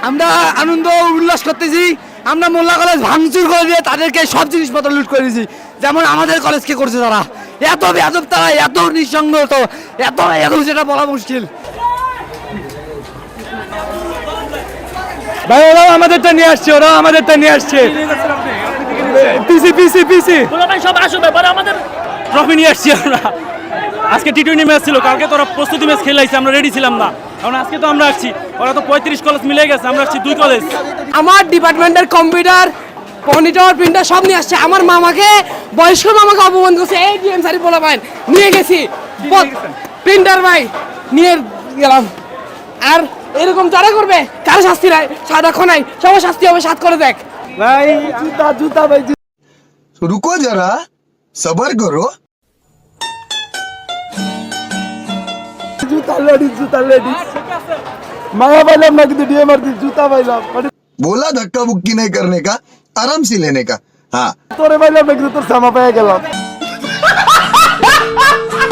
আমরা আনন্দ উল্লাস করতেছি। আমরা মোল্লা কলেজ ভাঙচুর করে দিয়ে তাদেরকে সব জিনিসপত্র লুট করেছি, যেমন আমাদের কলেজকে করছে তারা। এত বেয়াদব তারা, এত নিঃসঙ্গ, তো এত যেটা বলা মুশকিল। ভাই ওরাও আমাদেরটা নিয়ে আসছে, ওরাও আমাদেরটা নিয়ে আসছে। পিসি পিসি পিসি সব আসবে, আমাদের ট্রফি নিয়ে আসছি আমরা। আজকে টি20 ম্যাচ ছিল, কালকে তো ওরা প্রস্তুতি ম্যাচ খেলাইছে, আমরা রেডি ছিলাম না। কারণ আজকে তো আমরা আসছি, ওরা তো 35 কলেজ মিলে গেছে, আমরা আসছি 2 কলেজ। আমার ডিপার্টমেন্টের কম্পিউটার, মনিটর, প্রিন্টার সব নিয়ে আসছে। আমার মামাকে, বয়স্ক মামাকে অপমান করছে। এই ডিএম সারি বলা ভাই নিয়ে গেছি, প্রিন্টার ভাই নিয়ে গেলাম। আর এরকম যারা করবে কার শাস্তি নাই, সাদা নাই, সবার শাস্তি হবে। সাত করে দেখ ভাই, জুতা জুতা ভাই। रुको जरा सबर करो। জুতা লেডিস মায়া পাইলাম না, কিন্তু ডিএমআর জুতা পাইলাম। बोला धक्का बुक्की नहीं करने का, आराम से लेने का। हाँ তোরে পাইলাম না, কিন্তু তোর সামা পেয়ে গেলাম।